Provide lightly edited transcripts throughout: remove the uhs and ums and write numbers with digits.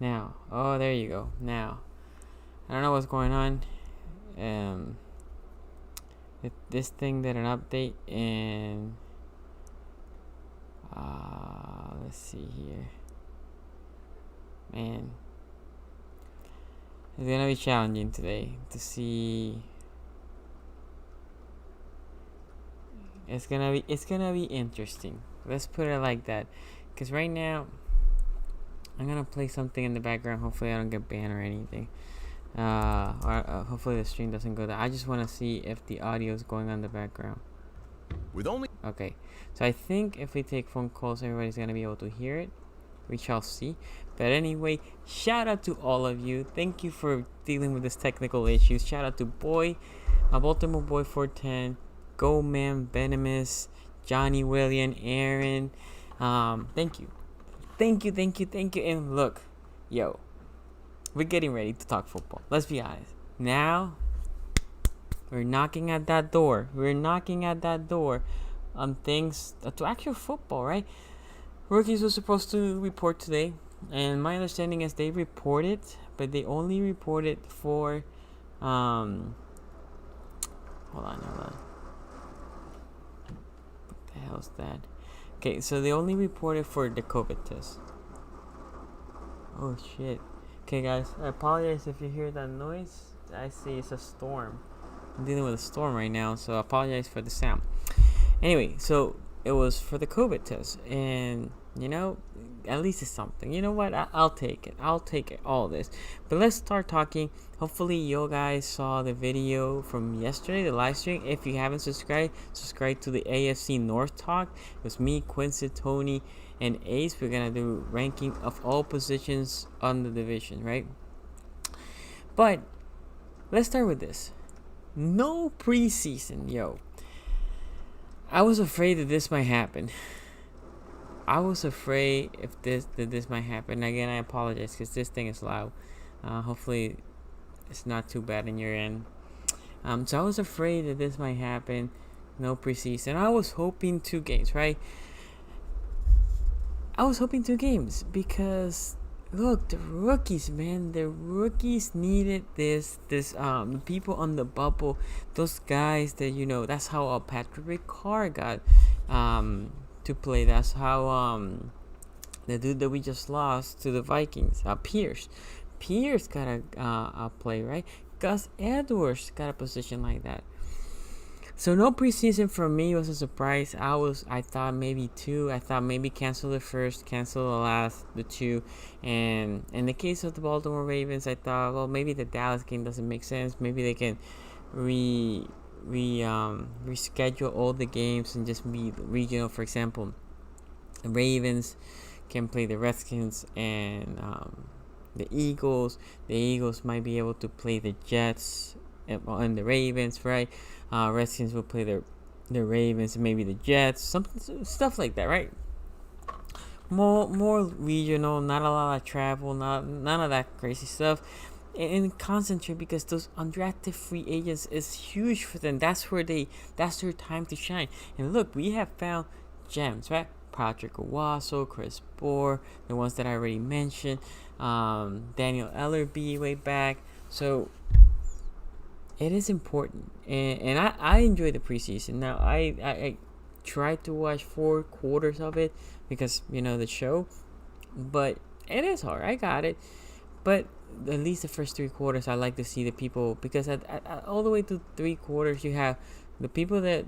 Now. Oh, there you go. Now. I don't know what's going on. This thing did an update and let's see here. Man, it's gonna be challenging today to see. It's gonna be interesting. Let's put it like that. Cause right now, I'm gonna play something in the background. Hopefully, I don't get banned or anything. Hopefully the stream doesn't go down. I just want to see if the audio is going on in the background. Okay, so I think if we take phone calls, everybody's gonna be able to hear it. We shall see. But anyway, shout out to all of you. Thank you for dealing with this technical issues. Shout out to Baltimore Boy 410, Go Man, Venomous, Johnny William, Aaron. Thank you. And look, yo, we're getting ready to talk football. Let's be honest. Now, we're knocking at that door. On things to actual football, right? Rookies were supposed to report today, and my understanding is they reported, but they only reported for, hold on. What the hell's that? Okay, so they only reported for the COVID test. Oh shit. Okay, guys, I apologize if you hear that noise. I see it's a storm. I'm dealing with a storm right now, so I apologize for the sound. Anyway, so it was for the COVID test, and at least it's something. You know what? I'll take it. All this. But let's start talking. Hopefully, you guys saw the video from yesterday, the live stream. If you haven't subscribe to the AFC North talk. It was me, Quincy, Tony, and Ace. We're gonna do ranking of all positions on the division, right? But let's start with this. No preseason, yo. I was afraid that this might happen. I was afraid that this might happen. Again, I apologize because this thing is loud. Hopefully, it's not too bad in your end. So I was afraid that this might happen. No preseason. I was hoping 2 games, right? I was hoping 2 games because look, the rookies, man, the rookies needed this. People on the bubble, those guys that that's how Patrick Ricard got to play. That's how the dude that we just lost to the Vikings, Pierce got a play, right? Gus Edwards got a position like that. So no preseason for me was a surprise. I thought maybe 2. I thought maybe cancel the first, cancel the last, the 2. And in the case of the Baltimore Ravens, I thought, well, maybe the Dallas game doesn't make sense. Maybe they can reschedule all the games and just be regional. For example, the Ravens can play the Redskins and the Eagles. The Eagles might be able to play the Jets and the Ravens, right? Redskins will play the Ravens and maybe the Jets, stuff like that, right? More regional, not a lot of travel, none of that crazy stuff, and concentrate because those undrafted free agents is huge for them. That's their time to shine. And look, we have found gems, right? Patrick Owasso, Chris Bohr, the ones that I already mentioned, Daniel Ellerbe way back. So it is important, and I enjoy the preseason. Now I tried to watch 4 quarters of it because the show, but it is hard. I got it, but at least the first 3 quarters I like to see the people, because at all the way to 3 quarters you have the people that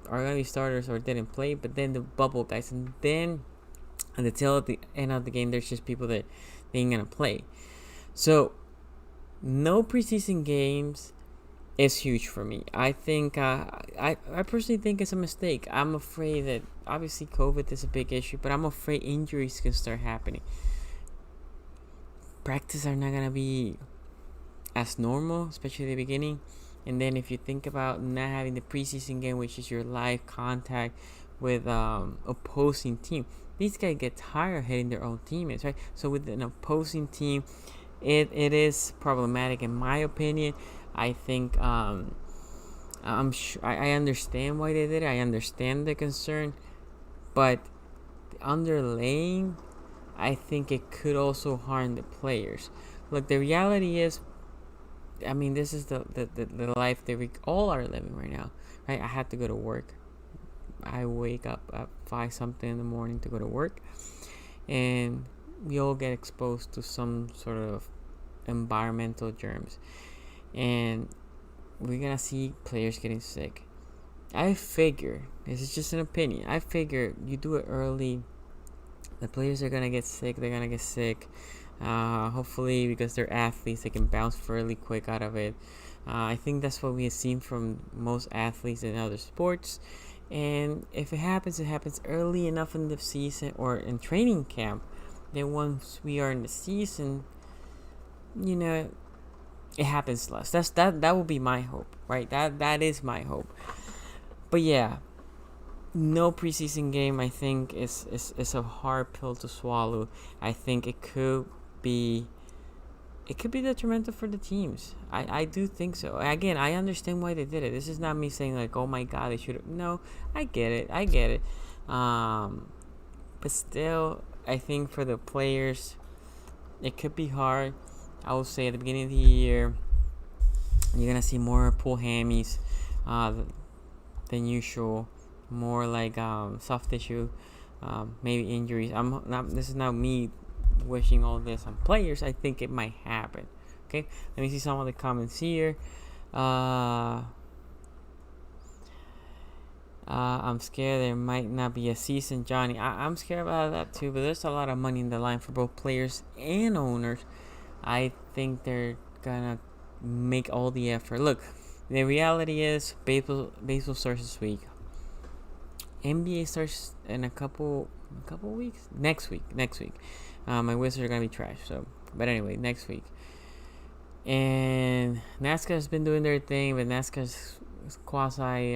are gonna be starters or didn't play, but then the bubble guys, and then at the tail at the end of the game there's just people that they ain't gonna play. So no preseason games is huge for me. I think I personally think it's a mistake. I'm afraid that obviously COVID is a big issue, but I'm afraid injuries can start happening. Practice are not gonna be as normal, especially at the beginning. And then if you think about not having the preseason game, which is your live contact with opposing team, these guys get tired hitting their own teammates, right? So with an opposing team, it is problematic in my opinion. I think I'm sure I understand why they did it. I understand the concern, but the underlying, I think it could also harm the players. Look, the reality is, I mean, this is the life that we all are living right now, right? I have to go to work. I wake up at 5 something in the morning to go to work, and we all get exposed to some sort of environmental germs, and we're gonna see players getting sick. I figure, this is just an opinion, I figure you do it early, the players are gonna get sick, hopefully because they're athletes, they can bounce fairly quick out of it. I think that's what we have seen from most athletes in other sports. And if it happens early enough in the season or in training camp, then once we are in the season, it happens less. That will be my hope, right? That is my hope. But yeah, no preseason game, I think, is a hard pill to swallow. I think it could be detrimental for the teams. I do think so. Again, I understand why they did it. This is not me saying like, oh my god, they should have. No, I get it. But still, I think for the players, it could be hard. I will say at the beginning of the year, you're gonna see more pull hammies than usual. More like soft tissue, maybe injuries. This is not me wishing all this on players. I think it might happen. Okay, let me see some of the comments here. I'm scared there might not be a season, Johnny. I'm scared about that too, but there's a lot of money in the line for both players and owners. I think they're gonna make all the effort. Look, the reality is baseball starts this week. NBA starts in a couple weeks. Next week. My Wizards are gonna be trash. So, but anyway, next week. And NASCAR's been doing their thing, but NASCAR's quasi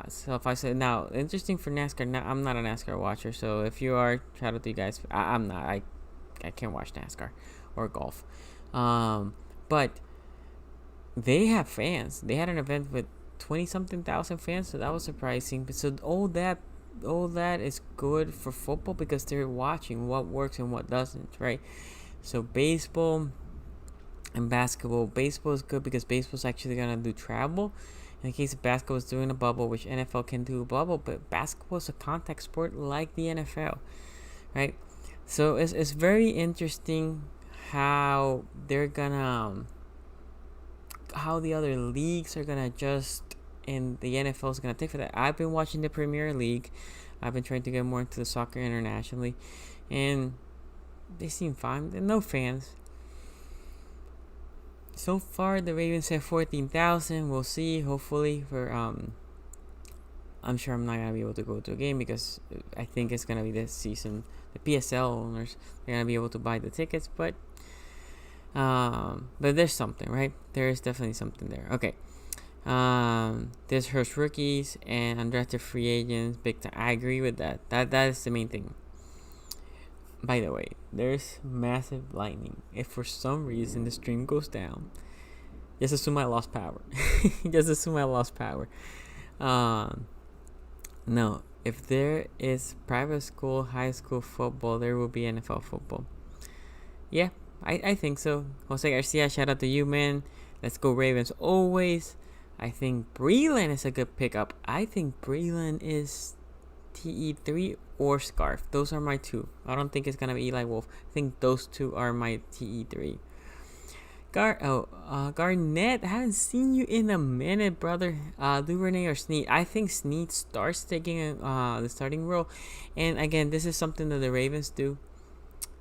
self-isolated. Now, interesting for NASCAR. Now, I'm not a NASCAR watcher, so if you are, shout out to you guys. I'm not. I can't watch NASCAR or golf. But they have fans. They had an event with 20-something thousand fans, so that was surprising. But so all that is good for football because they're watching what works and what doesn't, right? So baseball and basketball. Baseball is good because baseball's actually gonna do travel. In the case of basketball, is doing a bubble, which NFL can do a bubble, but basketball is a contact sport like the NFL, right? So it's very interesting how they're gonna how the other leagues are gonna adjust, and the NFL is gonna take for that. I've been watching the Premier League. I've been trying to get more into the soccer internationally, and they seem fine. There are no fans. So far, the Ravens have 14,000. We'll see. Hopefully, for I'm sure I'm not gonna be able to go to a game because I think it's gonna be this season. The PSL owners, they're gonna be able to buy the tickets, but there's something, right? There is definitely something there. Okay. This hurts rookies and undrafted free agents big time. I agree with that. That is the main thing. By the way, there's massive lightning. If for some reason the stream goes down, just assume I lost power. No. If there is private school, high school football, there will be NFL football. Yeah, I think so. Jose Garcia, shout out to you, man. Let's go Ravens always. I think Breland is a good pickup. I think Breland is TE3 or Scarf. Those are my two. I don't think it's going to be Eli Wolf. I think those two are my TE3. Garnett, I haven't seen you in a minute, brother. Duvernay or Snead. I think Snead starts taking the starting role. And again, this is something that the Ravens do.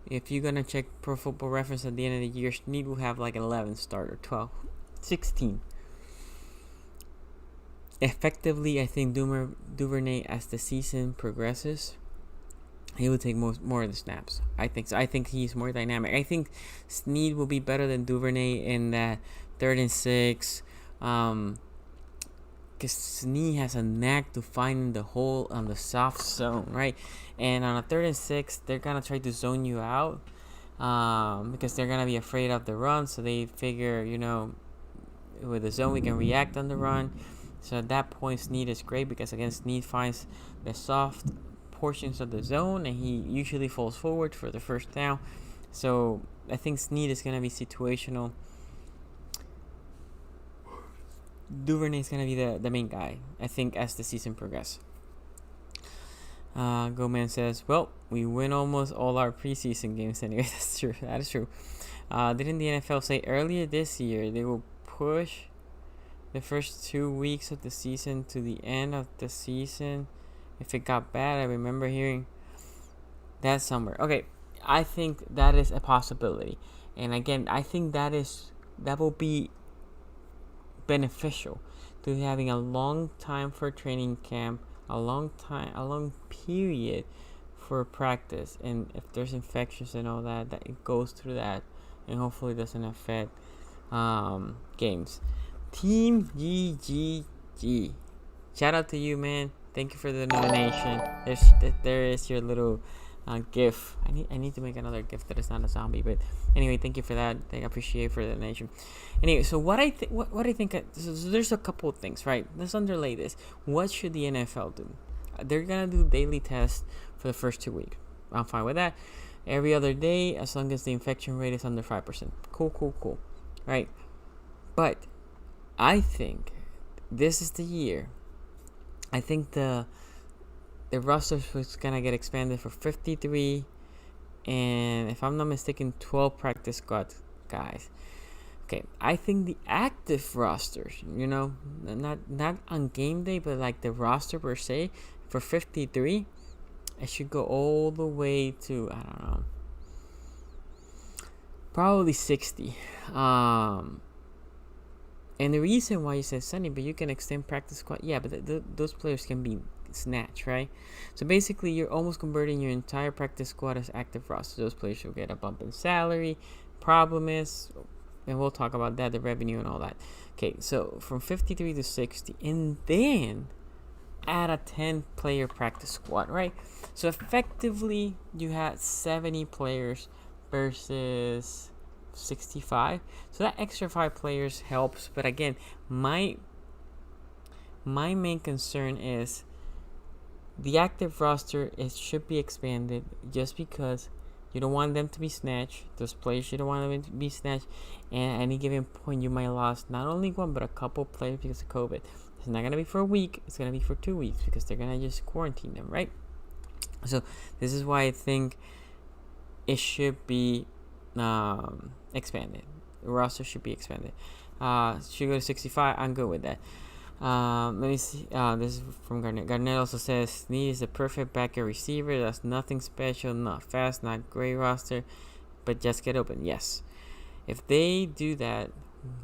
If you're going to check Pro Football Reference at the end of the year, Snead will have like 11 starter, 12, 16. Effectively, I think Duvernay, as the season progresses, he will take more of the snaps. I think so. I think he's more dynamic. I think Snead will be better than Duvernay in that 3rd and 6. Because Snead has a knack to finding the hole on the soft zone, right? And on a 3rd and 6, they're gonna try to zone you out because they're gonna be afraid of the run. So they figure, with the zone we can react on the run. So at that point, Snead is great because again, Snead finds the soft portions of the zone, and he usually falls forward for the first down. So I think Snead is going to be situational. Duvernay is going to be the main guy, I think, as the season progresses. Goman says, well, we win almost all our preseason games anyway. That's true. That is true. Didn't the NFL say earlier this year they will push the first 2 weeks of the season to the end of the season if it got bad? I remember hearing that somewhere. Okay, I think that is a possibility. And again, I think that will be beneficial to having a long time for training camp, a long period for practice, and if there's infections and all that it goes through that, and hopefully doesn't affect games. Team GGG, shout out to you, man. Thank you for the donation. There is your little GIF. I need to make another GIF that is not a zombie, but anyway, thank you for that. I appreciate for the donation. Anyway, so what I think, so there's a couple of things, right? Let's underlay this. What should the NFL do? They're gonna do daily tests for the first 2 weeks. I'm fine with that. Every other day, as long as the infection rate is under 5%. Cool. Right? But I think this is the year. I think the roster was gonna get expanded for 53, and if I'm not mistaken, 12 practice squad guys. Okay, I think the active rosters, not on game day, but like the roster per se, for 53, it should go all the way to, I don't know, probably 60. And the reason why you said Sunny, but you can extend practice squad, yeah, but those players can be snatched, right? So basically, you're almost converting your entire practice squad as active roster. Those players will get a bump in salary. Problem is, and we'll talk about that, the revenue and all that. Okay, so from 53 to 60, and then add a 10-player practice squad, right? So effectively, you had 70 players versus 65. So that extra 5 players helps. But again, my main concern is the active roster. It should be expanded just because you don't want them to be snatched. Those players, you don't want them to be snatched. And at any given point, you might lose not only one, but a couple players because of COVID. It's not going to be for a week. It's going to be for 2 weeks because they're going to just quarantine them, right? So this is why I think it should be expanded. The roster should be expanded. Should go to 65. I'm good with that. Let me see. This is from Garnett. Garnett also says Snead is the perfect backup receiver. That's nothing special, not fast, not great roster, but just get open. Yes. If they do that,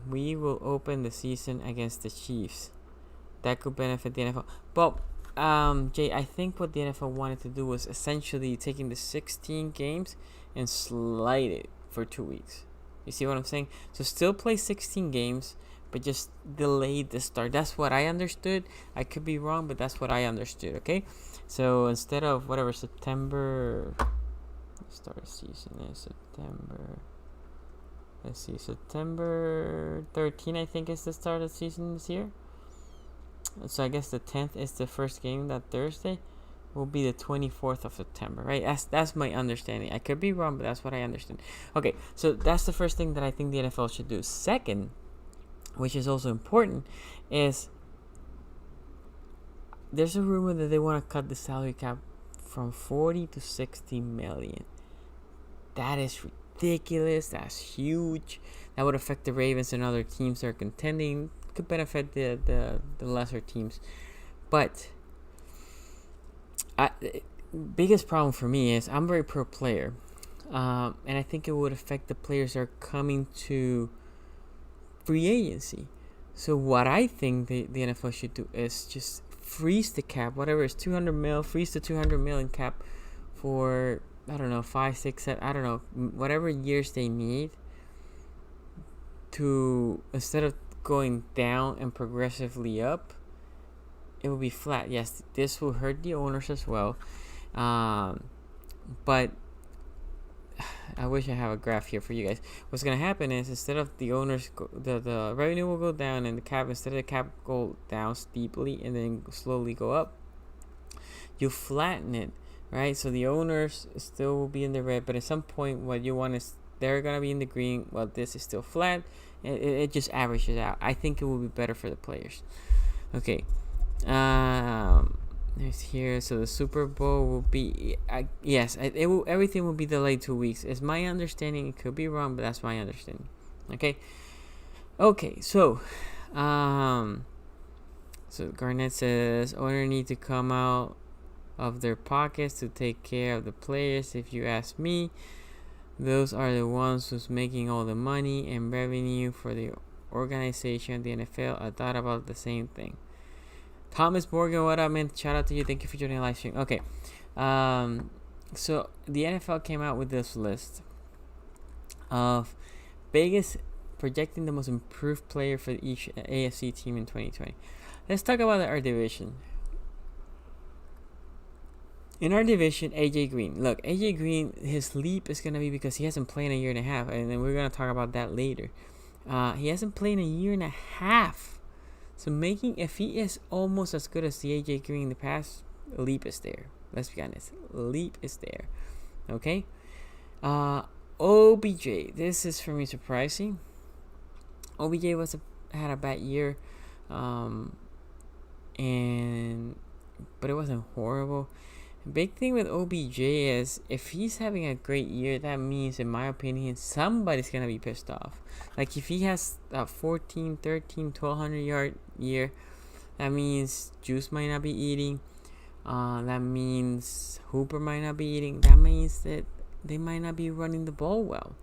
we will open the season against the Chiefs. That could benefit the NFL. But Jay, I think what the NFL wanted to do was essentially taking the 16 games and slide it for 2 weeks. You see what I'm saying? So still play 16 games, but just delay the start. That's what I understood. I could be wrong, but that's what I understood, okay? So instead of whatever, September, start of season is September. Let's see, September 13, I think, is the start of the season this year. So I guess the 10th is the first game. That Thursday will be the 24th of September, right? That's my understanding. I could be wrong, but that's what I understand. Okay, so that's the first thing that I think the NFL should do. Second, which is also important, is there's a rumor that they want to cut the salary cap from 40 to 60 million. That is ridiculous. That's huge. That would affect the Ravens and other teams that are contending. Could benefit the lesser teams. But biggest problem for me is I'm very pro player. And I think it would affect the players that are coming to free agency. So what I think the NFL should do is just freeze the cap, whatever is 200 mil, freeze the 200 million cap for, I don't know, 5, 6, 7, I don't know, whatever years they need to, instead of going down and progressively up, it will be flat. Yes, this will hurt the owners as well. But I wish I have a graph here for you guys. What's gonna happen is instead of the owners, the revenue will go down, and the cap, instead of the cap go down steeply and then slowly go up, you flatten it right? So the owners still will be in the red, but at some point, what you want is they're gonna be in the green. While this is still flat, it just averages out. I think it will be better for the players. Okay. There's here. So the Super Bowl will be everything will be delayed 2 weeks. It's my understanding. It could be wrong, but that's my understanding. Okay. So Garnett says owner need to come out of their pockets to take care of the players. If you ask me, those are the ones who's making all the money and revenue for the organization, the NFL. I thought about the same thing. Thomas Morgan, what up, man? Shout out to you. Thank you for joining the live stream. Okay. So the NFL came out with this list of biggest projecting the most improved player for each AFC team in 2020. Let's talk about our division. In our division, AJ Green. Look, AJ Green, his leap is going to be because he hasn't played in a year and a half, and then we're going to talk about that later. He hasn't played in a year and a half. So if he is almost as good as the AJ Green in the past, leap is there. Let's be honest. Leap is there. Okay? OBJ. This is for me surprising. OBJ had a bad year. But it wasn't horrible. Big thing with OBJ is if he's having a great year, that means, in my opinion, somebody's going to be pissed off. Like if he has a 14, 13, 1,200 yard year, that means Juice might not be eating. That means Hooper might not be eating. That means that they might not be running the ball well.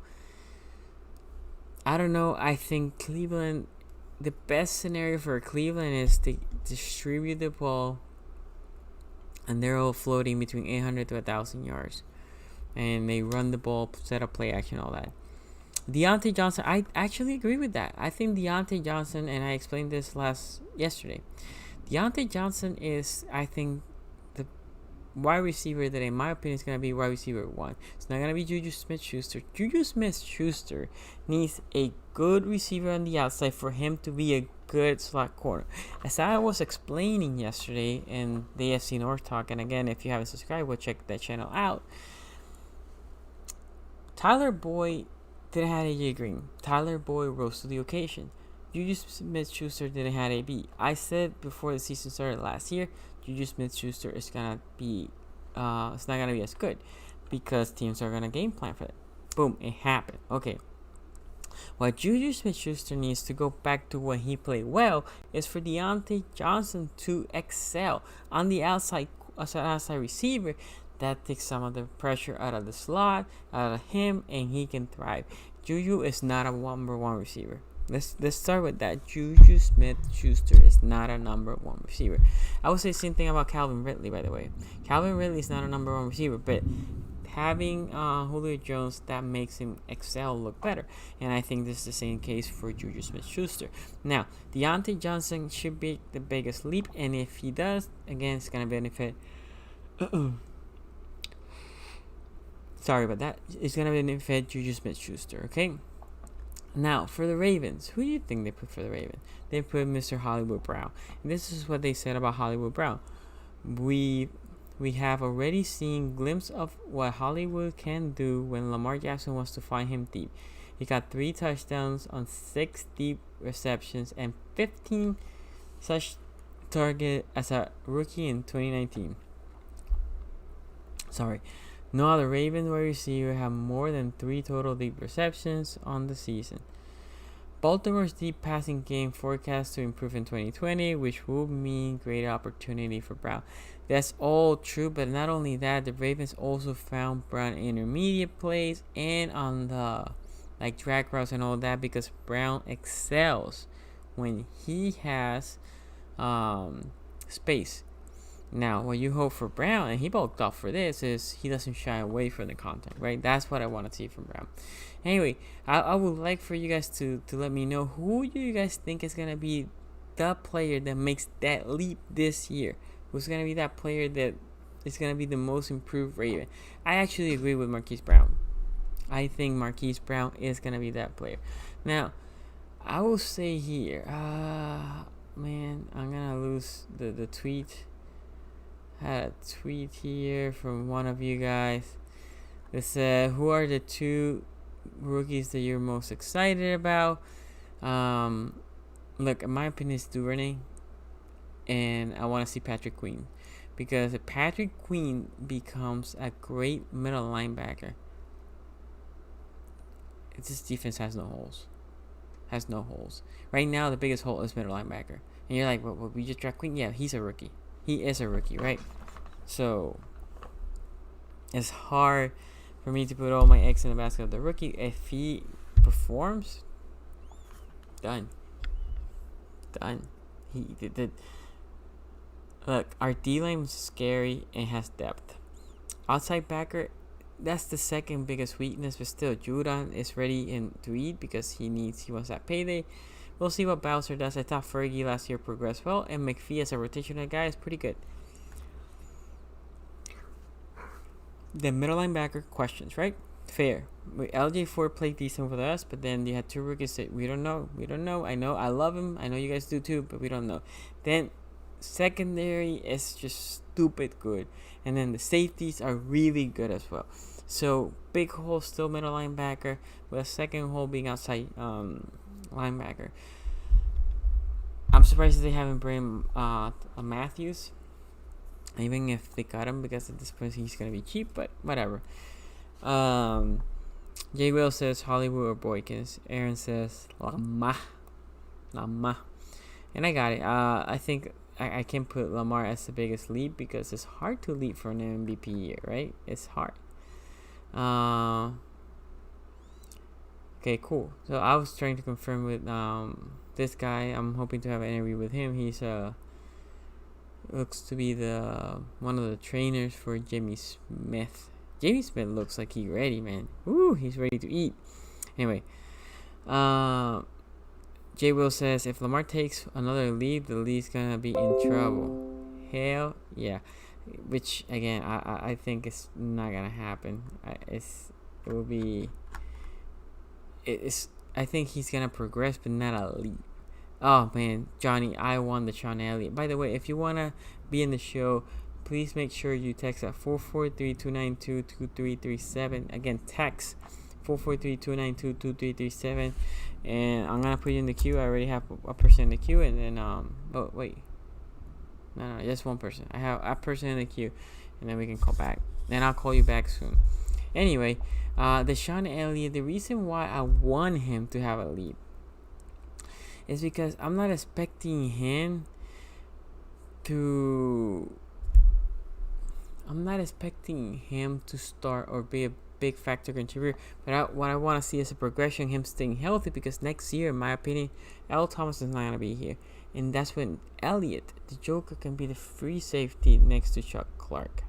I don't know. I think Cleveland, the best scenario for Cleveland is to distribute the ball, and they're all floating between 800 to 1,000 yards. And they run the ball, set up play action, all that. Deonte Johnson, I actually agree with that. I think Deonte Johnson, and I explained this yesterday. Deonte Johnson is, I think, the wide receiver that, in my opinion, is going to be wide receiver 1. It's not going to be Juju Smith-Schuster. Juju Smith-Schuster needs a good receiver on the outside for him to be a good slot corner. As I was explaining yesterday in the AFC North Talk, and again, if you haven't subscribed, check that channel out. Tyler Boyd didn't have AJ Green. Tyler Boyd rose to the occasion. Juju Smith-Schuster didn't have AB. I said before the season started last year, Juju Smith-Schuster is gonna be, it's not gonna be as good because teams are gonna game plan for it. Boom, it happened. Okay. What Juju Smith-Schuster needs to go back to when he played well is for Deonte Johnson to excel on the outside as an outside receiver. That takes some of the pressure out of the slot, out of him, and he can thrive. Juju is not a number 1 receiver. Let's start with that. Juju Smith-Schuster is not a number 1 receiver. I would say the same thing about Calvin Ridley, by the way. Calvin Ridley is not a number 1 receiver, but having Julio Jones, that makes him excel, look better. And I think this is the same case for Juju Smith-Schuster. Now, Deonte Johnson should be the biggest leap, and if he does, again, it's going to benefit. Sorry about that. It's going to benefit Juju Smith-Schuster, okay? Now, for the Ravens, who do you think they put for the Ravens? They put Mr. Hollywood Brown. And this is what they said about Hollywood Brown. We have already seen glimpse of what Hollywood can do when Lamar Jackson wants to find him deep. He got 3 touchdowns on 6 deep receptions and 15 such target as a rookie in 2019. No other Ravens wide receiver have more than 3 total deep receptions on the season. Baltimore's deep passing game forecast to improve in 2020, which will mean greater opportunity for Brown. That's all true, but not only that, the Ravens also found Brown intermediate plays and on the drag routes and all that, because Brown excels when he has space. Now, what you hope for Brown, and he bulked up for this, is he doesn't shy away from the content, right? That's what I want to see from Brown. Anyway, I would like for you guys to let me know who you guys think is going to be the player that makes that leap this year. Who's going to be that player that is going to be the most improved Raven? I actually agree with Marquise Brown. I think Marquise Brown is going to be that player. Now, I will say here, man, I'm going to lose the tweet. had a tweet here from one of you guys that said, who are the 2 rookies that you're most excited about? Look, in my opinion, it's Duvernay, and I want to see Patrick Queen, because if Patrick Queen becomes a great middle linebacker, this defense has no holes. Right now, the biggest hole is middle linebacker, and you're like, well, we just draft Queen? Yeah, he's a rookie. He is a rookie, right? So it's hard for me to put all my eggs in the basket of the rookie. If he performs, done. He did. Look, our D-line is scary and has depth. Outside backer, that's the second biggest weakness, but still, Judon is ready to eat because he wants that payday. We'll see what Bowser does. I thought Fergie last year progressed well, and McPhee as a rotational guy is pretty good. The middle linebacker questions, right? Fair. LJ Ford played decent with us, but then you had 2 rookies that we don't know. I know. I love him. I know you guys do too, but we don't know. Then secondary is just stupid good, and then the safeties are really good as well. So big hole still middle linebacker, with a second hole being outside linebacker. I'm surprised they haven't bring a Matthews, even if they got him, because at this point he's gonna be cheap, but whatever. Jay Will says Hollywood or Boykins. Aaron says Lama, and I got it. I think I can put Lamar as the biggest leap, because it's hard to leap for an MVP year, right? It's hard. Okay, cool. So I was trying to confirm with this guy. I'm hoping to have an interview with him. He's looks to be one of the trainers for Jimmy Smith. Jimmy Smith looks like he's ready, man. Woo, he's ready to eat. Anyway, Jay Will says, if Lamar takes another lead, the league's gonna be in trouble. Hell yeah. Which, again, I think it's not gonna happen. I think he's gonna progress, but not a leap. Oh man, Johnny, I won the Sean Elliott. By the way, if you wanna be in the show, please make sure you text at 443-292-2337. Again, text 443-292-2337, and I'm gonna put you in the queue. I already have a person in the queue, and then oh wait, no, just one person. I have a person in the queue, and then we can call back. Then I'll call you back soon. Anyway, the Sean Elliott. The reason why I want him to have a lead is because I'm not expecting him to start or be a big factor contributor, but what I want to see is a progression, him staying healthy, because next year, in my opinion, L. Thomas is not going to be here, and that's when Elliott, the Joker, can be the free safety next to Chuck Clark.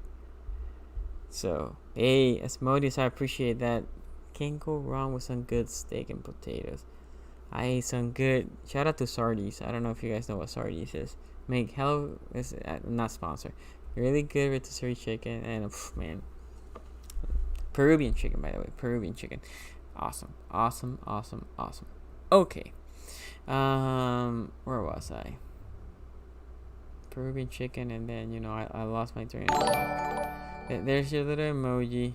So, hey, Asmodeus, I appreciate that. Can't go wrong with some good steak and potatoes. I ate some good. Shout out to Sardi's. I don't know if you guys know what Sardi's is. Make hello is not sponsored. Really good rotisserie chicken, and man, Peruvian chicken, by the way. Peruvian chicken, awesome. Okay, where was I? Peruvian chicken, and then I lost my train of thought. There's your little emoji.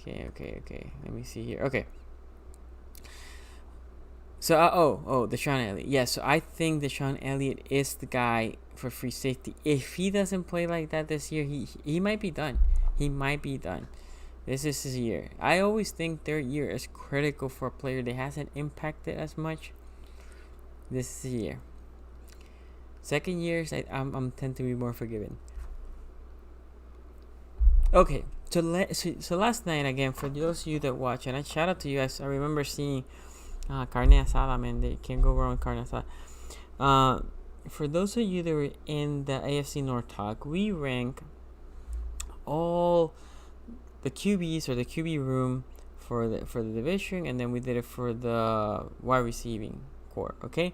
Okay. Let me see here. Okay. So, the Sean Elliott. Yeah, so I think the Sean Elliott is the guy for free safety. If he doesn't play like that this year, he might be done. This is his year. I always think their year is critical for a player that hasn't impacted as much. This is the year. Second years, I'm tend to be more forgiving. Okay, so last night, again, for those of you that watch, and I shout out to you guys. I remember seeing carne asada, man. They can't go wrong with carne asada. For those of you that were in the AFC North talk, we rank all the QBs, or the QB room for the division, and then we did it for the wide receiving core. Okay,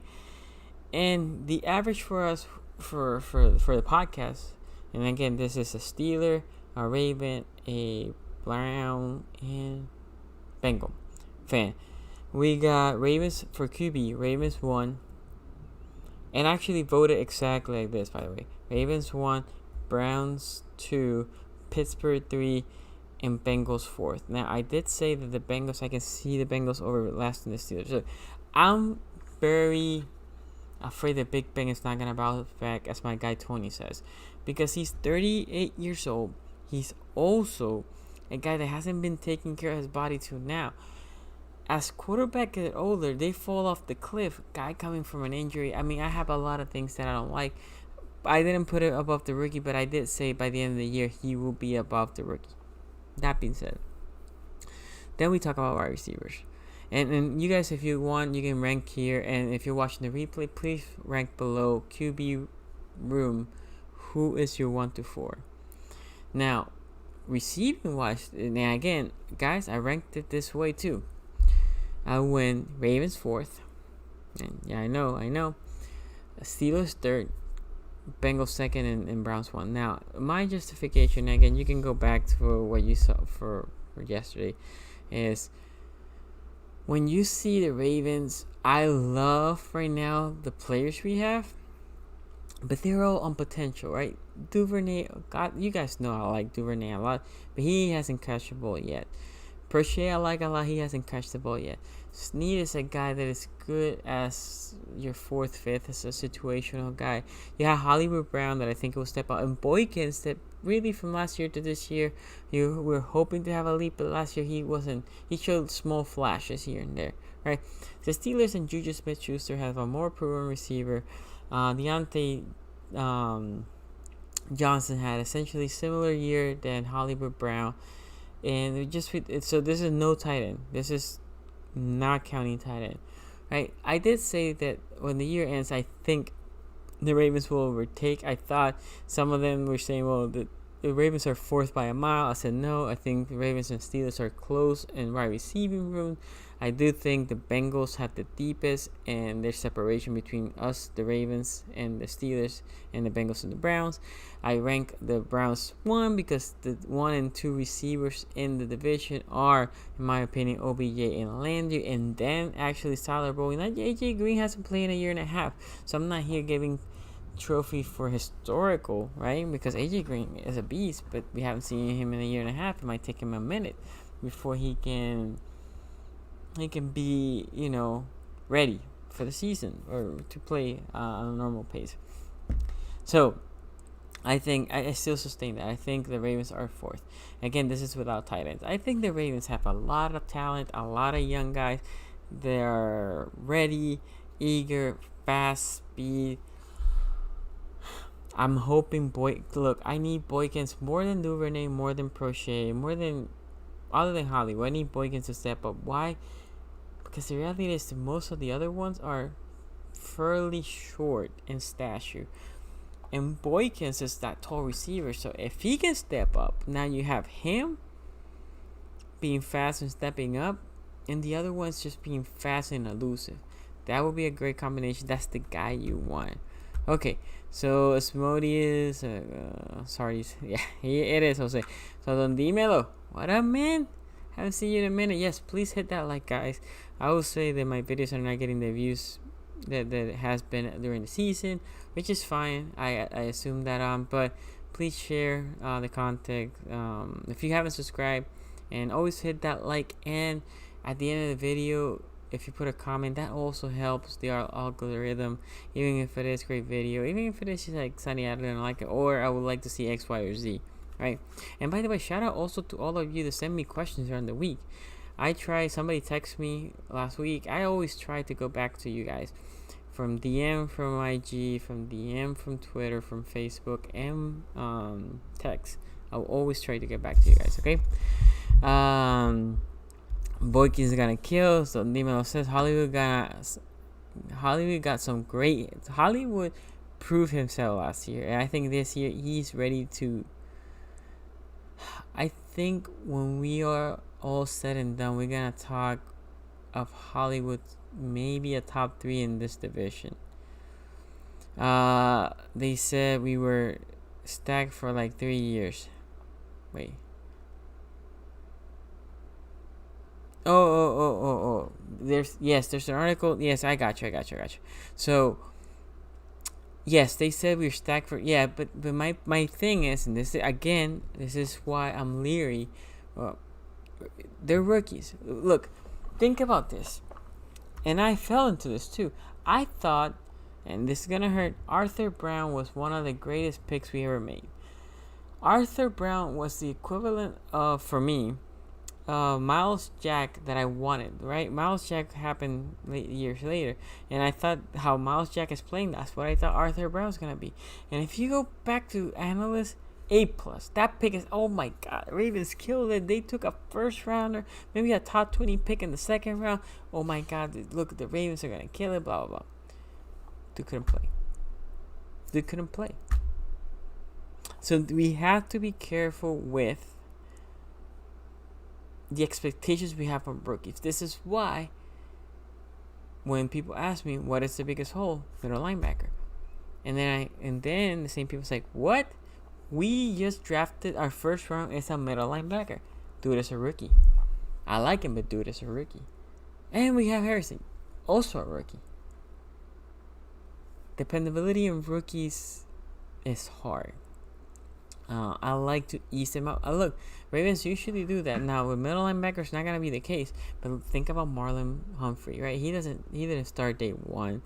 and the average for us for the podcast, and again, this is a Steeler, a Raven, a Brown, and Bengal fan. We got Ravens for QB. Ravens 1. and actually voted exactly like this, by the way. Ravens 1, Browns 2, Pittsburgh 3, and Bengals 4th. Now, I did say that the Bengals, I can see the Bengals overlasting the Steelers. So, I'm very afraid that Big Ben is not going to bounce back, as my guy Tony says, because he's 38 years old. He's also a guy that hasn't been taking care of his body till now. As quarterbacks get older, they fall off the cliff. Guy coming from an injury. I mean, I have a lot of things that I don't like. I didn't put it above the rookie, but I did say by the end of the year he will be above the rookie. That being said, then we talk about wide receivers. And you guys, if you want, you can rank here. And if you're watching the replay, please rank below QB room. Who is your 1 to 4? Now, receiving wise, now again, guys, I ranked it this way too. I went Ravens 4th. And yeah, I know. Steelers 3rd. Bengals 2nd, and Browns 1. Now, my justification, again, you can go back to what you saw for yesterday, is when you see the Ravens, I love right now the players we have, but they're all on potential, right? Duvernay, God, you guys know I like Duvernay a lot, but he hasn't catched the ball yet. Prochet, I like a lot, he hasn't catched the ball yet. Snead is a guy that is good as your 4th, 5th, as a situational guy. You have Hollywood Brown that I think will step out, and Boykins that really from last year to this year, you were hoping to have a leap, but last year he wasn't. He showed small flashes here and there, right? The Steelers and Juju Smith-Schuster have a more proven receiver. Deonte Johnson had essentially similar year than Hollywood Brown, and so this is no tight end. This is not counting tight end, right? I did say that when the year ends, I think the Ravens will overtake. I thought some of them were saying, well, the Ravens are 4th by a mile. I said no. I think the Ravens and Steelers are close in wide receiving room. I do think the Bengals have the deepest, and there's separation between us, the Ravens, and the Steelers, and the Bengals and the Browns. I rank the Browns 1 because the 1 and 2 receivers in the division are, in my opinion, OBJ and Landry, and then actually Tyler Boyd. Not AJ Green hasn't played in a year and a half, so I'm not here giving trophy for historical, right? Because AJ Green is a beast, but we haven't seen him in a year and a half. It might take him a minute before he can be, ready for the season or to play on a normal pace. So I think I still sustain that. I think the Ravens are 4th. Again, this is without tight ends. I think the Ravens have a lot of talent, a lot of young guys. They're ready, eager, fast, speed. I'm hoping look, I need Boykins more than Duvernay, more than Prochet, other than Hollywood. I need Boykins to step up. Why? Because the reality is that most of the other ones are fairly short in stature. And Boykins is that tall receiver. So if he can step up, now you have him being fast and stepping up, and the other one's just being fast and elusive. That would be a great combination. That's the guy you want. Okay, so Asmodeus, sorry, yeah, it is Jose. So Don Dimelo, what up, man? Haven't seen you in a minute. Yes, please hit that like, guys. I will say that my videos are not getting the views that it has been during the season, which is fine. I assume that but please share the content if you haven't subscribed, and always hit that like, and at the end of the video, if you put a comment, that also helps the algorithm, even if it is a great video, even if it is just like Sunny, I don't like it, or I would like to see X, Y, or Z, right? And by the way, shout out also to all of you to send me questions during the week. Somebody texted me last week. I always try to go back to you guys from DM, from IG, from DM, from Twitter, from Facebook, and text. I'll always try to get back to you guys, okay? Boykins gonna kill. So Nimelo says Hollywood got some great. Hollywood proved himself last year, and I think this year he's ready to. I think when we are all said and done, we're gonna talk of Hollywood maybe a top 3 in this division. They said we were stacked for like 3 years. Wait. Oh. There's an article. Yes, I got you. So Yes, they said we were stacked for but my thing is, and this is why I'm leery. Well, they're rookies. Look, think about this, and I fell into this too. I thought, and this is gonna hurt, Arthur Brown was one of the greatest picks we ever made. Arthur Brown was the equivalent of, for me, Miles Jack that I wanted, right? Miles Jack happened years later, and I thought how Miles Jack is playing, that's what I thought Arthur Brown was gonna be. And if you go back to analysts, A+. That pick is, oh my god, Ravens killed it. They took a first rounder, maybe a top 20 pick in the second round. Oh my god, look, the Ravens are gonna kill it, blah blah blah. Dude couldn't play. So we have to be careful with the expectations we have from rookies. This is why when people ask me what is the biggest hole, middle linebacker, and then the same people say, what? We just drafted our first round as a middle linebacker. Dude is a rookie. I like him, but dude is a rookie. And we have Harrison, also a rookie. Dependability in rookies is hard. I like to ease them out. Look, Ravens usually do that. Now with middle linebackers, not gonna be the case. But think about Marlon Humphrey, right? He didn't start day one.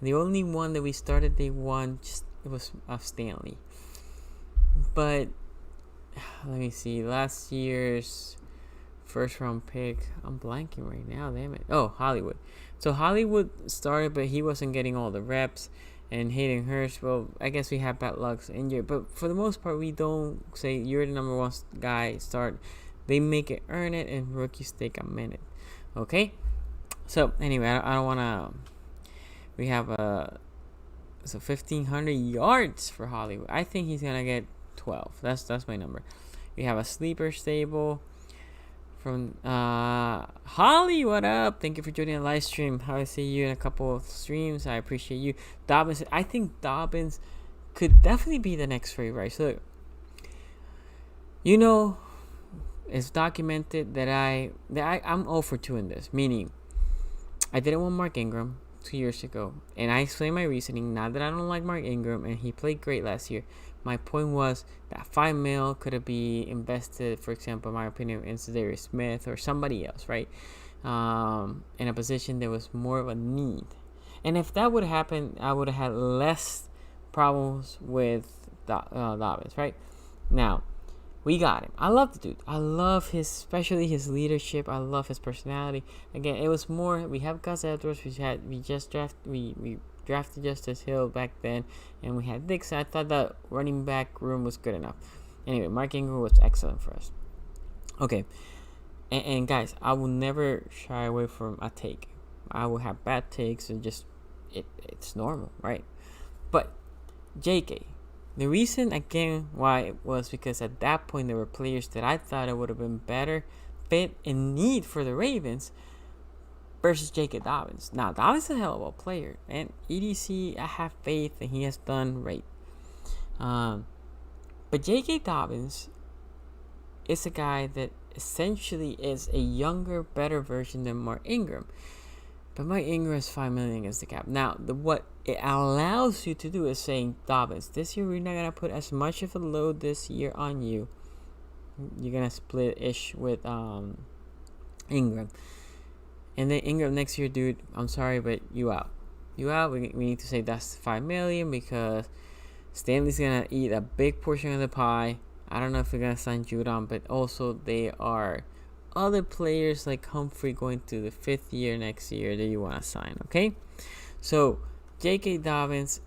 The only one that we started day one it was Stanley. But let me see. Last year's first round pick, I'm blanking right now. Damn it. Oh, Hollywood. So Hollywood started, but he wasn't getting all the reps. And Hayden Hurst, well, I guess we have bad luck injured. But for the most part, we don't say you're the number one guy, start. They make it, earn it, and rookies take a minute. Okay? So, anyway, I don't want to... We have 1,500 yards for Hollywood. I think he's going to get 12. That's my number. We have a sleeper stable from Holly. What up? Thank you for joining the live stream. I will see you in a couple of streams. I appreciate you. Dobbins. I think Dobbins could definitely be the next free rice. Look, it's documented that I'm 0 for 2 in this. Meaning, I didn't want Mark Ingram 2 years ago, and I explained my reasoning. Not that I don't like Mark Ingram, and he played great last year. My point was that $5 million could have been invested, for example, in my opinion, in Zadarius Smith or somebody else, right? In a position that was more of a need. And if that would have happened, I would have had less problems with Dobbins, right? Now, we got him. I love the dude. I love especially his leadership. I love his personality. Again, it was more. We have Gus Edwards. We drafted Justice Hill back then, and we had Dixon. I thought that running back room was good enough. Anyway, Mark Ingram was excellent for us. Okay, and guys, I will never shy away from a take. I will have bad takes, and it's normal, right? But JK, the reason again why it was because at that point there were players that I thought it would have been better fit and need for the Ravens versus J.K. Dobbins. Now, Dobbins is a hell of a player, and EDC, I have faith and he has done great. But J.K. Dobbins is a guy that essentially is a younger, better version than Mark Ingram. But Mark Ingram is $5 million against the cap. Now, what it allows you to do is saying, Dobbins, this year we're not going to put as much of a load this year on you. You're going to split-ish with Ingram. And then Ingram next year, dude, I'm sorry, but you out. You out. We need to say that's $5 million because Stanley's going to eat a big portion of the pie. I don't know if we're going to sign Judon, but also they are other players like Humphrey going to the 5th year next year that you want to sign, okay? So, J.K. Dobbins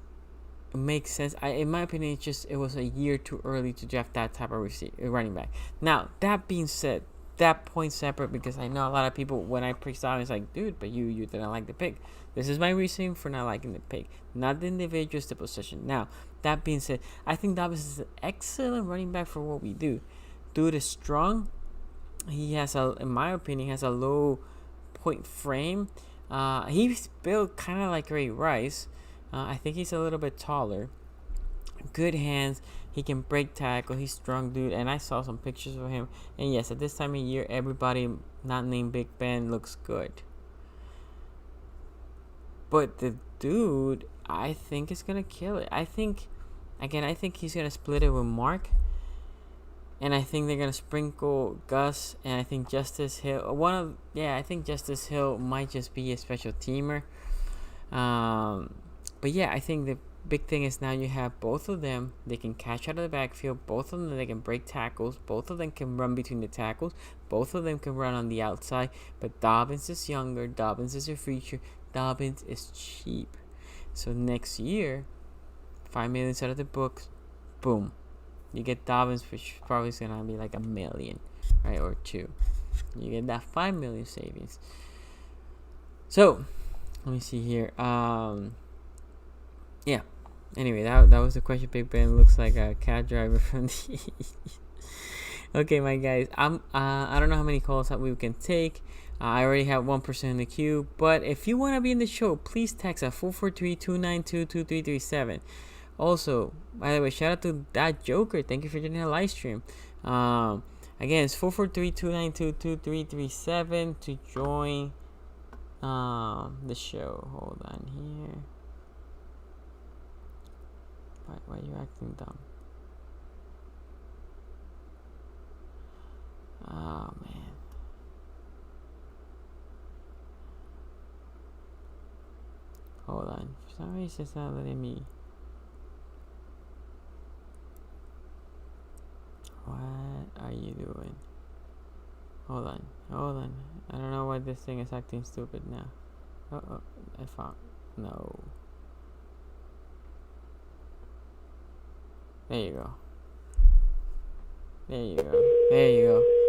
makes sense. In my opinion, it was a year too early to draft that type of running back. Now, that being said, that point separate because I know a lot of people when I picked Dobbins like, dude, but you didn't like the pick. This is my reasoning for not liking the pick, not the individuals, the position. Now, that being said, I think Dobbins is an excellent running back for what we do. Dude is strong. He has in my opinion, has a low point frame. He's built kind of like Ray Rice. I think he's a little bit taller. Good hands. He can break tackle. He's strong, dude. And I saw some pictures of him. And yes, at this time of year, everybody not named Big Ben looks good. But the dude, I think is gonna kill it. I think he's gonna split it with Mark. And I think they're gonna sprinkle Gus, and I think Justice Hill. I think Justice Hill might just be a special teamer. But yeah, I think the big thing is now you have both of them. They can catch out of the backfield. Both of them, they can break tackles. Both of them can run between the tackles. Both of them can run on the outside. But Dobbins is younger. Dobbins is a future. Dobbins is cheap. So next year, $5 million out of the books. Boom. You get Dobbins, which probably is gonna be like $1 million, right, or $2 million. You get that $5 million savings. So, let me see here. Yeah. Anyway, that was the question. Big Ben looks like a cab driver from the. Okay, my guys. I don't know how many calls that we can take. I already have one person in the queue, but if you want to be in the show, please text at 443-292-2337. Also, by the way, shout out to that Joker. Thank you for joining the live stream. Again, it's 443-292-2337 to join the show. Hold on here. Why are you acting dumb? Oh, man. Hold on. For some reason, it's not letting me. What are you doing? Hold on. I don't know why this thing is acting stupid now. I found. No. There you go.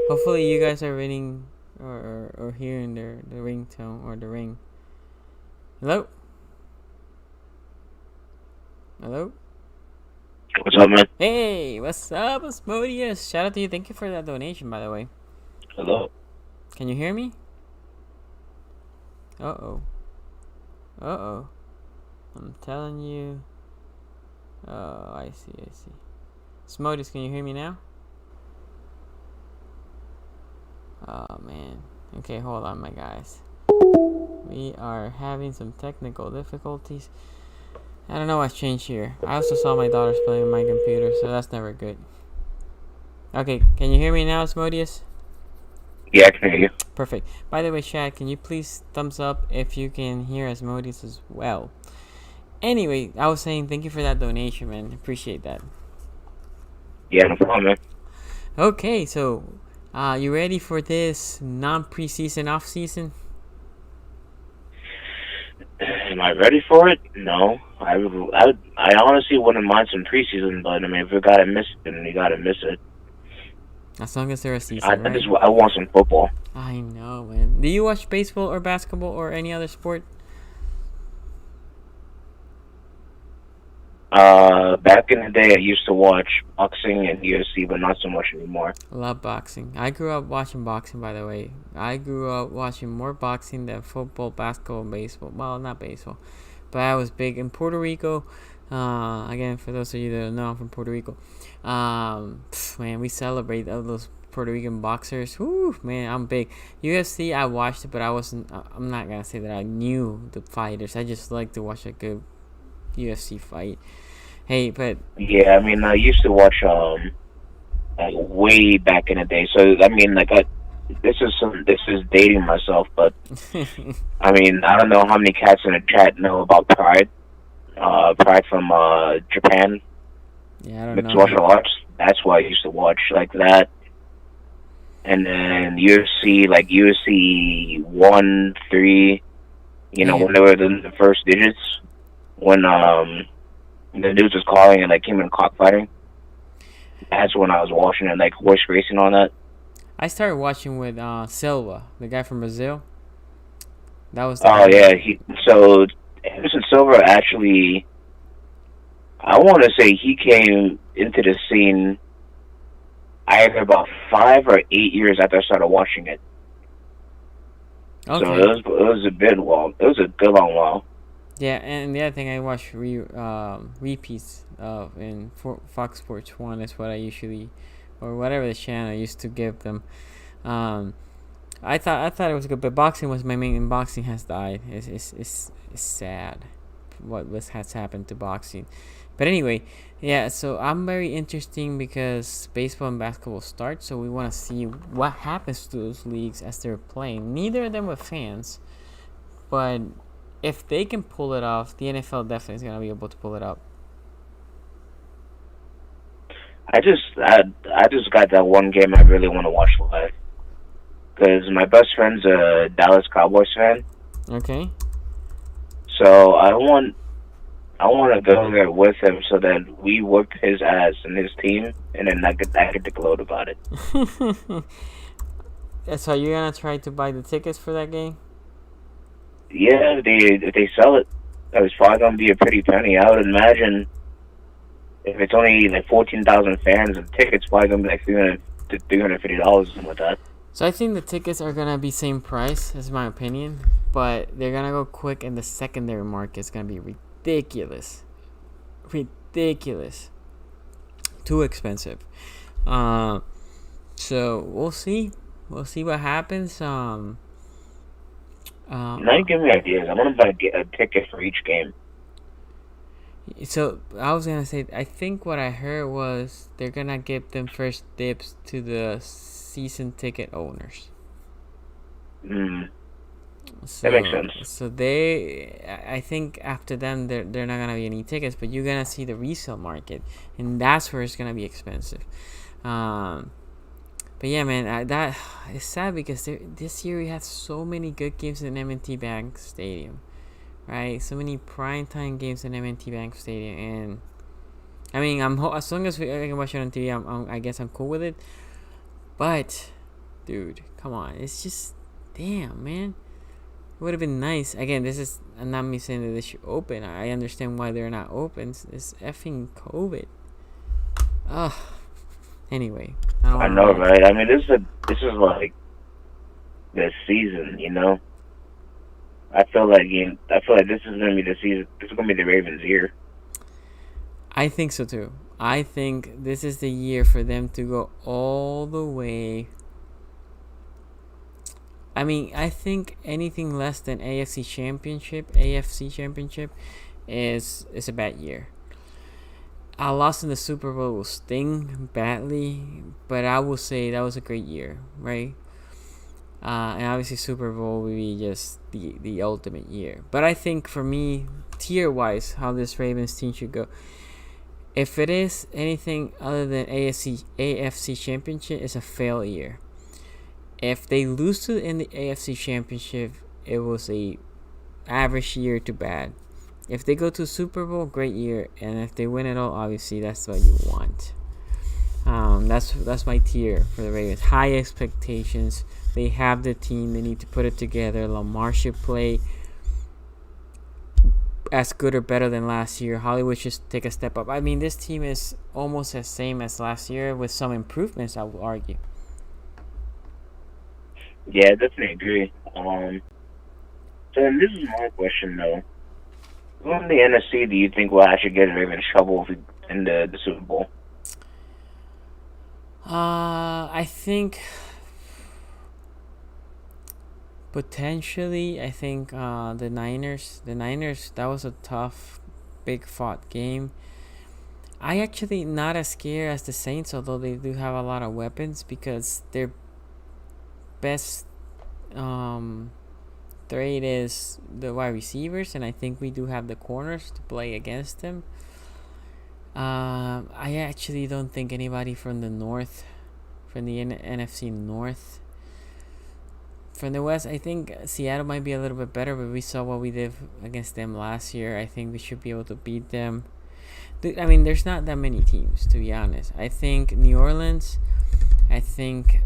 Hopefully you guys are reading or hearing the ringtone or the ring. Hello? What's up, man? Hey, what's up, Asmodeus? Shout out to you. Thank you for that donation, by the way. Hello. Can you hear me? Uh-oh. I'm telling you. Oh, I see. Asmodeus, can you hear me now? Oh, man. Okay, hold on, my guys. We are having some technical difficulties. I don't know what's changed here. I also saw my daughters playing on my computer, so that's never good. Okay, can you hear me now, Asmodeus? Yeah, I can hear you. Perfect. By the way, Shad, can you please thumbs up if you can hear Asmodeus as well? Anyway, I was saying thank you for that donation, man. Appreciate that. Yeah, no problem, man. Okay, so you ready for this non-preseason off-season? Am I ready for it? No. I honestly wouldn't mind some preseason, but I mean, if you gotta miss it, then you gotta miss it. As long as there's a season, right? I want some football. I know, man. Do you watch baseball or basketball or any other sport? Back in the day, I used to watch boxing and UFC, but not so much anymore. Love boxing. I grew up watching boxing, by the way. I grew up watching more boxing than football, basketball, and baseball. Well, not baseball, but I was big in Puerto Rico. Again, for those of you that don't know, I'm from Puerto Rico. Man, we celebrate all those Puerto Rican boxers. Woo, man, I'm big. UFC, I watched it, but I'm not gonna say that I knew the fighters. I just like to watch a good UFC fight. Hey, but yeah, I mean, I used to watch like way back in the day. So I mean, like this is dating myself, but I mean, I don't know how many cats in the chat know about Pride. Pride from Japan. Yeah, I don't mixed know. martial arts. That's why I used to watch like that. And then UFC, like UFC 1, 3. You know, when they were the first digits. When the dudes was calling and like came in cockfighting. That's when I was watching it, like horse racing on that. I started watching with Silva, the guy from Brazil. That was. Yeah, so Anderson Silva actually, I want to say he came into the scene either about 5 or 8 years after I started watching it. Okay. So it was a bit long. It was a good long while. Yeah, and the other thing I watch repeats of in Fox Sports 1 is what I usually, or whatever the channel I used to give them. I thought it was good, but boxing was my main, and boxing has died. It's is sad. What has happened to boxing. But anyway, yeah, so I'm very interesting because baseball and basketball start, so we want to see what happens to those leagues as they're playing. Neither of them with fans, but if they can pull it off, the NFL definitely is going to be able to pull it up. I just got that one game I really want to watch live because my best friend's a Dallas Cowboys fan. Okay. So I want to go there with him so that we whoop his ass and his team, and then I get to gloat about it. So you're gonna try to buy the tickets for that game? Yeah, if they sell it, it's probably gonna be a pretty penny. I would imagine if it's only like 14,000 fans, the tickets probably gonna be like $350, something like that. So I think the tickets are gonna be same price, is my opinion, but they're gonna go quick, and the secondary market is gonna be ridiculous. Too expensive. So we'll see what happens. Now you give me ideas. I want to buy a ticket for each game. So I was gonna say, I think what I heard was they're gonna give them first dibs to the season ticket owners. So, that makes sense. So I think after them, they're not gonna be any tickets, but you're gonna see the resale market, and that's where it's gonna be expensive. But yeah, man, that is sad because this year we had so many good games in M&T Bank Stadium, right? So many primetime games in M&T Bank Stadium, and I mean, as long as I can watch it on TV, I guess I'm cool with it. But, dude, come on, it's just damn, man. It would have been nice. Again, this is not me saying that they should open. I understand why they're not open. It's effing COVID. Ugh. Anyway, I know, right? I mean, this is like the season, you know. I feel like this is gonna be the season. This is gonna be the Ravens' year. I think so too. I think this is the year for them to go all the way. I mean, I think anything less than AFC Championship is a bad year. A loss in the Super Bowl will sting badly, but I will say that was a great year, right? And obviously Super Bowl will be just the ultimate year. But I think for me, tier-wise, how this Ravens team should go, if it is anything other than AFC Championship, it's a failure. If they lose in the AFC Championship, it was a average year to bad. If they go to Super Bowl, great year, and if they win it all, obviously that's what you want. That's my tier for the Ravens. High expectations. They have the team. They need to put it together. Lamar should play as good or better than last year. Hollywood should take a step up. I mean, this team is almost the same as last year with some improvements, I would argue. Yeah, I definitely agree. So then this is my question, though. Who in the NFC do you think will actually get in trouble in the Super Bowl? I think potentially, the Niners. The Niners, that was a tough, big fought game. I actually not as scared as the Saints, although they do have a lot of weapons, because their best trade is the wide receivers, and I think we do have the corners to play against them. I actually don't think anybody from the North, from the NFC North. From the West, I think Seattle might be a little bit better, but we saw what we did against them last year. I think we should be able to beat them. I mean, there's not that many teams, to be honest. I think New Orleans, I think,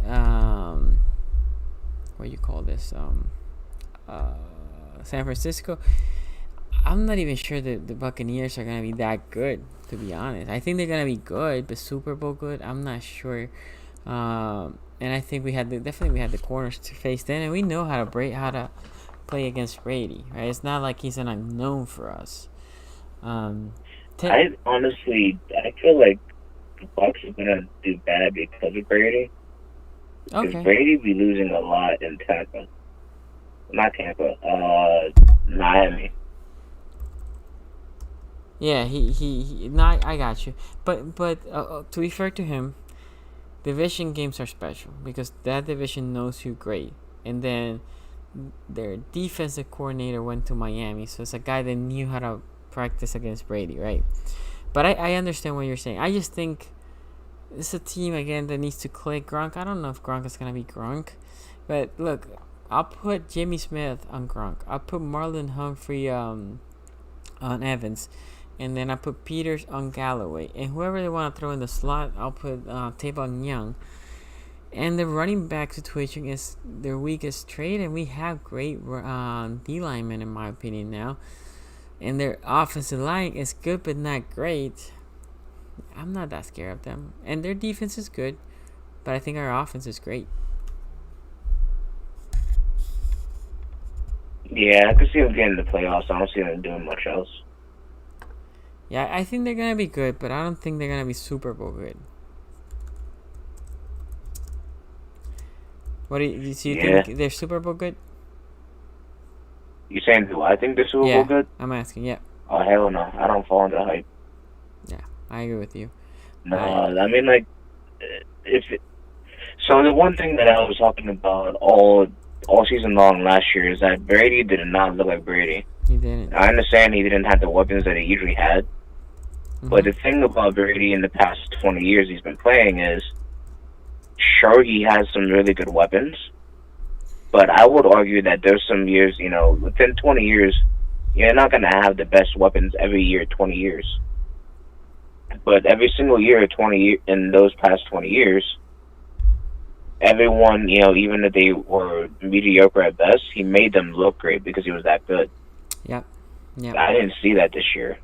what do you call this? San Francisco. I'm not even sure that the Buccaneers are going to be that good, to be honest. I think they're going to be good, but Super Bowl good, I'm not sure. And I think we had the corners to face them, and we know how to play against Brady, right? It's not like he's an unknown for us. I feel like the Bucs are gonna do bad because of Brady. Because Brady be losing a lot in Tampa. Not Tampa. Miami. Yeah, he no, I got you. But to be fair to him, division games are special because that division knows you great. And then their defensive coordinator went to Miami, so it's a guy that knew how to practice against Brady, right? But I understand what you're saying. I just think it's a team again that needs to click. Gronk, I don't know if Gronk is gonna be Gronk, but look, I'll put Jimmy Smith on Gronk. I'll put Marlon Humphrey on Evans, and then I put Peters on Galloway, and whoever they want to throw in the slot, I'll put Tavon Young. And the running back situation is their weakest trait, and we have great D linemen in my opinion now. And their offensive line is good but not great. I'm not that scared of them. And their defense is good, but I think our offense is great. Yeah, I can see them getting the playoffs. I don't see them doing much else. Yeah, I think they're gonna be good, but I don't think they're gonna be Super Bowl good. What do you think they're Super Bowl good? You saying do I think they're Super Bowl good? I'm asking. Yeah. Oh hell no! I don't fall into the hype. Yeah, I agree with you. No, I mean like, so the one thing that I was talking about all season long last year is that Brady did not look like Brady. He didn't. I understand he didn't have the weapons that he usually had, but the thing about Brady in the past 20 years he's been playing is, sure, he has some really good weapons, but I would argue that there's some years, within 20 years, you're not going to have the best weapons every year, 20 years. But every single year, in those past 20 years, everyone, even if they were mediocre at best, he made them look great because he was that good. Yep. I didn't see that this year.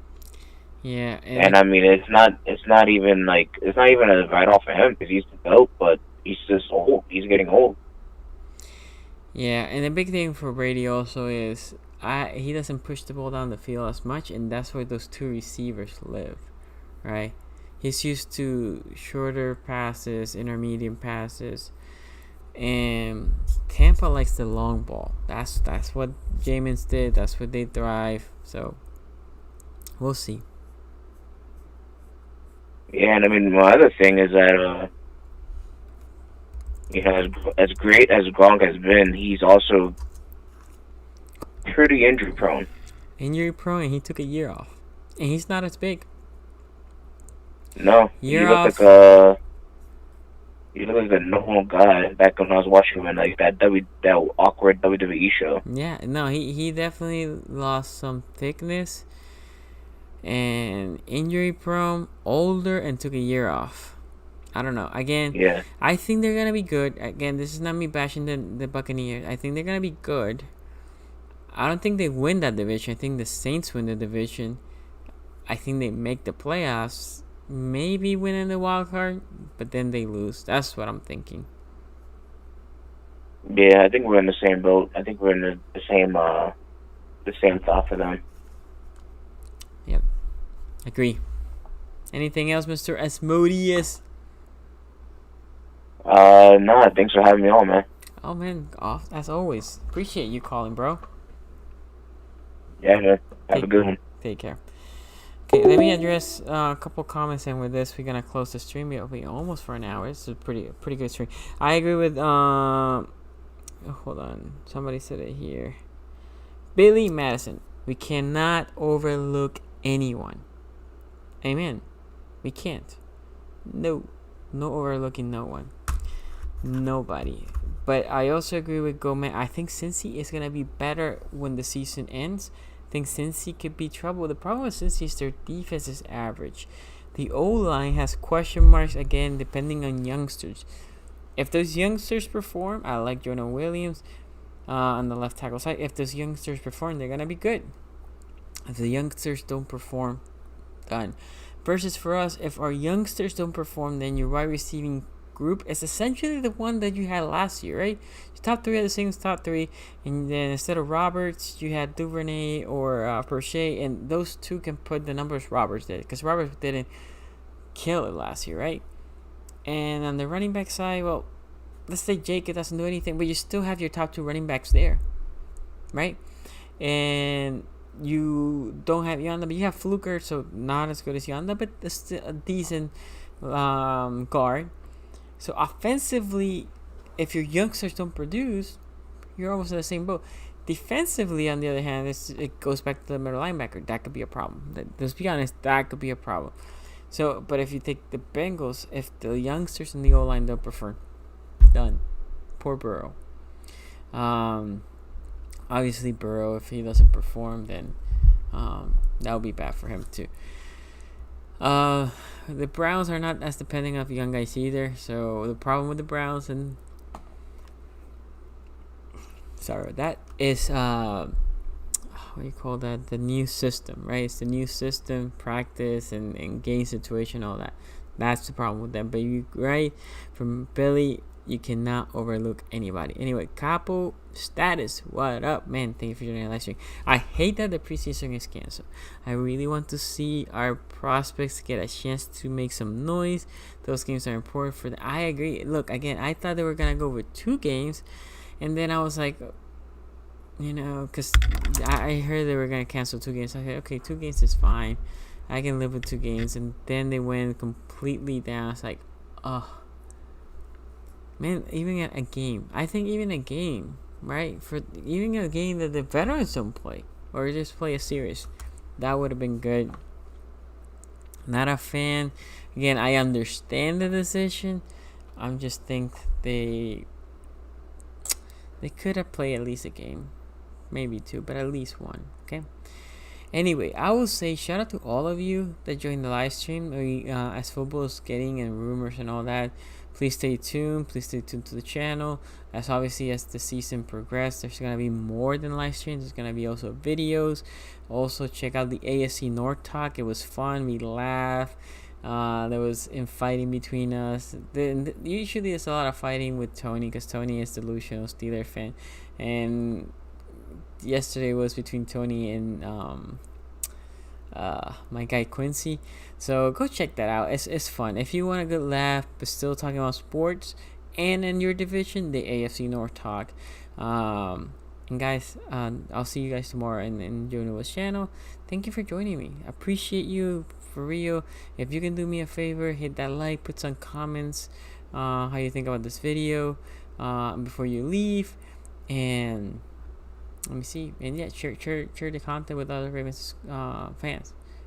Yeah. And I mean, it's not even a write-off for him because he's the GOAT, but he's just old. He's getting old. Yeah, and the big thing for Brady also is he doesn't push the ball down the field as much, and that's where those two receivers live, right? He's used to shorter passes, intermediate passes, and Tampa likes the long ball. That's what Jameis did. That's what they thrive. So we'll see. Yeah, and I mean, my other thing is that as great as Gronk has been, he's also pretty injury prone. Injury prone, and he took a year off, and he's not as big. No, you look like a normal guy back when I was watching him in like that awkward WWE show. Yeah, no, he definitely lost some thickness and injury prone, older, and took a year off. I don't know. Again, yeah. I think they're gonna be good. Again, this is not me bashing the Buccaneers. I think they're gonna be good. I don't think they win that division. I think the Saints win the division. I think they make the playoffs. Maybe winning the wild card, but then they lose. That's what I'm thinking. Yeah, I think we're in the same boat. I think we're in the same thought for them. Yep, agree. Anything else, Mr. Asmodeus? No, thanks for having me on, man. Oh man, as always. Appreciate you calling, bro. Yeah, man. Have a good one. Take care. Okay, let me address a couple comments, and with this, we're gonna close the stream. It'll be almost for an hour. It's a pretty good stream. I agree with hold on. Somebody said it here. Billy Madison. We cannot overlook anyone. Amen. We can't. No overlooking no one. Nobody. But I also agree with Gomez. I think Cincy is gonna be better when the season ends. I think Cincy could be trouble. The problem with Cincy is their defense is average. The O-line has question marks again, depending on youngsters. If those youngsters perform, I like Jonah Williams on the left tackle side. If those youngsters perform, they're gonna be good. If the youngsters don't perform, done. Versus for us, if our youngsters don't perform, then your wide receiving group is essentially the one that you had last year, right? Your top three are the same as top three, and then instead of Roberts, you had Duvernay or Prochet, and those two can put the numbers Roberts did, because Roberts didn't kill it last year, right? And on the running back side, well, let's say Jake doesn't do anything, but you still have your top two running backs there, right? And you don't have Yanda, but you have Fluker, so not as good as Yanda, but still a decent guard. So offensively, if your youngsters don't produce, you're almost in the same boat. Defensively, on the other hand, it goes back to the middle linebacker. That could be a problem. Let's be honest, that could be a problem. So, but if you take the Bengals, if the youngsters in the O-line don't perform, done. Poor Burrow. Obviously Burrow, if he doesn't perform, then that would be bad for him too. The Browns are not as depending on young guys either. So the problem with the Browns that is what do you call that? The new system, right? It's the new system, practice and game situation, all that. That's the problem with them. But you from Billy, you cannot overlook anybody. Anyway, Capo Status, what up, man? Thank you for joining the live stream. I hate that the preseason is canceled. I really want to see our prospects get a chance to make some noise. Those games are important for the. I agree. Look, again, I thought they were gonna go with 2 games, and then I was like, because I heard they were gonna cancel 2 games. I said, okay, 2 games is fine. I can live with 2 games, and then they went completely down. It's like, man, even a game. I think even a game, right? For even a game that the veterans don't play or just play a series, that would have been good. Not a fan. Again, I understand the decision. I just think they could have played at least a game, maybe 2, but at least 1. Okay. Anyway, I will say shout out to all of you that joined the live stream. As football is getting and rumors and all that, please stay tuned. Please stay tuned to the channel. As the season progresses, there's gonna be more than live streams. There's gonna be also videos. Also, check out the AFC North talk. It was fun. We laughed. There was fighting between us. Usually, there's a lot of fighting with Tony because Tony is delusional Steeler fan, and yesterday was between Tony and my guy Quincy. So go check that out. It's fun. If you want a good laugh but still talking about sports and in your division, the AFC North talk. And guys, I'll see you guys tomorrow in Jonua's channel. Thank you for joining me. I appreciate you for real. If you can do me a favor, hit that like, put some comments how you think about this video before you leave, and let me see. And yeah, share the content with other Ravens fans.